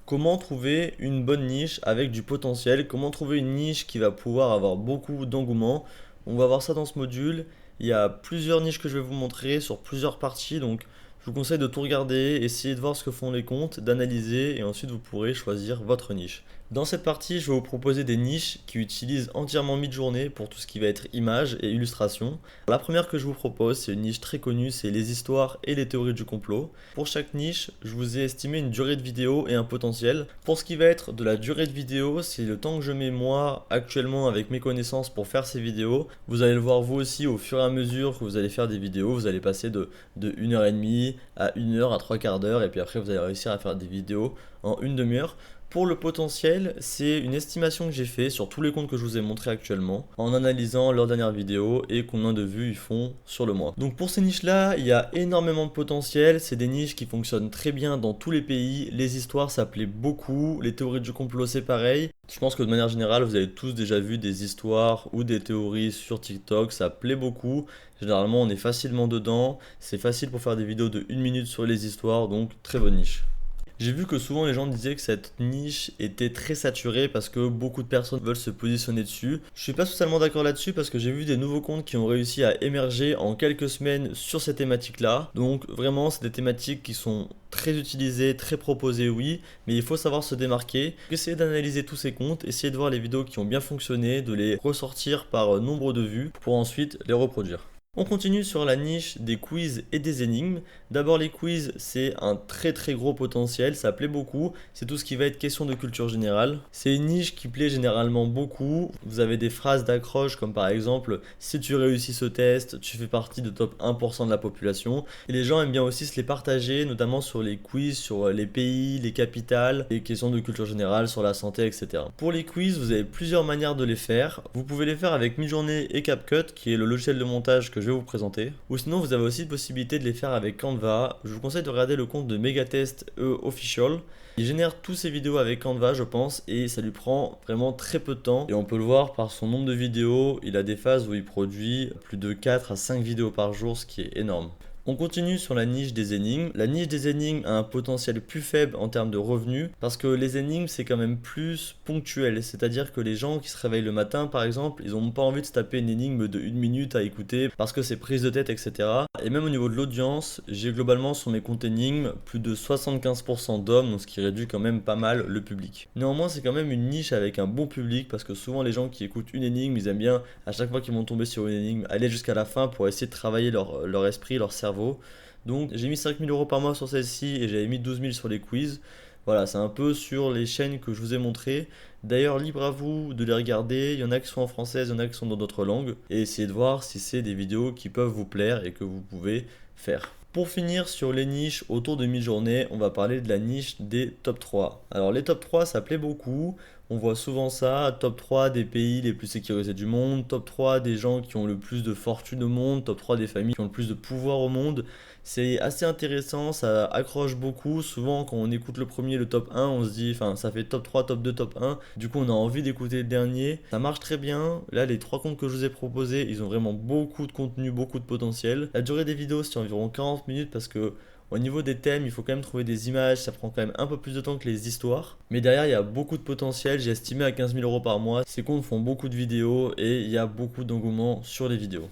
Comment trouver une bonne niche avec du potentiel? Comment trouver une niche qui va pouvoir avoir beaucoup d'engouement? On va voir ça dans ce module. Il y a plusieurs niches que je vais vous montrer sur plusieurs parties, donc je vous conseille de tout regarder, essayer de voir ce que font les comptes, d'analyser et ensuite vous pourrez choisir votre niche. Dans cette partie, je vais vous proposer des niches qui utilisent entièrement Midjourney pour tout ce qui va être images et illustration. La première que je vous propose, c'est une niche très connue, c'est les histoires et les théories du complot. Pour chaque niche, je vous ai estimé une durée de vidéo et un potentiel. Pour ce qui va être de la durée de vidéo, c'est le temps que je mets moi actuellement avec mes connaissances pour faire ces vidéos. Vous allez le voir vous aussi au fur et à mesure que vous allez faire des vidéos, vous allez passer de 1h30 à 1 heure à 3 quarts d'heure et puis après vous allez réussir à faire des vidéos en une demi-heure. Pour le potentiel, c'est une estimation que j'ai fait sur tous les comptes que je vous ai montrés actuellement en analysant leurs dernières vidéos et combien de vues ils font sur le mois. Donc pour ces niches-là, il y a énormément de potentiel. C'est des niches qui fonctionnent très bien dans tous les pays. Les histoires, ça plaît beaucoup. Les théories du complot, c'est pareil. Je pense que de manière générale, vous avez tous déjà vu des histoires ou des théories sur TikTok. Ça plaît beaucoup. Généralement, on est facilement dedans. C'est facile pour faire des vidéos de 1 minute sur les histoires, donc très bonne niche. J'ai vu que souvent les gens disaient que cette niche était très saturée parce que beaucoup de personnes veulent se positionner dessus. Je suis pas totalement d'accord là-dessus parce que j'ai vu des nouveaux comptes qui ont réussi à émerger en quelques semaines sur ces thématiques-là. Donc vraiment, c'est des thématiques qui sont très utilisées, très proposées, oui, mais il faut savoir se démarquer. Essayez d'analyser tous ces comptes, essayez de voir les vidéos qui ont bien fonctionné, de les ressortir par nombre de vues pour ensuite les reproduire. On continue sur la niche des quiz et des énigmes. D'abord les quiz, c'est un très gros potentiel, ça plaît beaucoup. C'est tout ce qui va être question de culture générale. C'est une niche qui plaît généralement beaucoup. Vous avez des phrases d'accroche comme par exemple si tu réussis ce test, tu fais partie de top 1% de la population. Et les gens aiment bien aussi se les partager, notamment sur les quiz, sur les pays, les capitales, les questions de culture générale, sur la santé, etc. Pour les quiz, vous avez plusieurs manières de les faire. Vous pouvez les faire avec Midjourney et CapCut, qui est le logiciel de montage que je vais vous présenter. Ou sinon, vous avez aussi la possibilité de les faire avec Canva. Je vous conseille de regarder le compte de Megatest Official. Il génère tous ses vidéos avec Canva, je pense, et ça lui prend vraiment très peu de temps. Et on peut le voir par son nombre de vidéos. Il a des phases où il produit plus de 4 à 5 vidéos par jour, ce qui est énorme. On continue sur la niche des énigmes. La niche des énigmes a un potentiel plus faible en termes de revenus parce que les énigmes c'est quand même plus ponctuel. C'est-à-dire que les gens qui se réveillent le matin par exemple, ils n'ont pas envie de se taper une énigme de 1 minute à écouter parce que c'est prise de tête, etc. Et même au niveau de l'audience, j'ai globalement sur mes comptes énigmes plus de 75% d'hommes, donc ce qui réduit quand même pas mal le public. Néanmoins, c'est quand même une niche avec un bon public parce que souvent les gens qui écoutent une énigme, ils aiment bien à chaque fois qu'ils vont tomber sur une énigme aller jusqu'à la fin pour essayer de travailler leur esprit, leur cerveau. Donc j'ai mis 5 000 € par mois sur celle-ci et j'avais mis 12 000 sur les quiz. Voilà, c'est un peu sur les chaînes que je vous ai montrées. D'ailleurs, libre à vous de les regarder. Il y en a qui sont en français, il y en a qui sont dans d'autres langues. Et essayez de voir si c'est des vidéos qui peuvent vous plaire et que vous pouvez faire. Pour finir sur les niches autour de mi-journée, on va parler de la niche des top 3. Alors les top 3, ça plaît beaucoup. On voit souvent ça, top 3 des pays les plus sécurisés du monde, top 3 des gens qui ont le plus de fortune au monde, top 3 des familles qui ont le plus de pouvoir au monde. C'est assez intéressant, ça accroche beaucoup. Souvent, quand on écoute le premier, le top 1, on se dit, enfin, ça fait top 3, top 2, top 1. Du coup, on a envie d'écouter le dernier. Ça marche très bien. Là, les 3 comptes que je vous ai proposés, ils ont vraiment beaucoup de contenu, beaucoup de potentiel. La durée des vidéos, c'est environ 40 minutes parce que au niveau des thèmes, il faut quand même trouver des images, ça prend quand même un peu plus de temps que les histoires. Mais derrière, il y a beaucoup de potentiel, j'ai estimé à 15 000 € par mois. Ces comptes font beaucoup de vidéos et il y a beaucoup d'engouement sur les vidéos.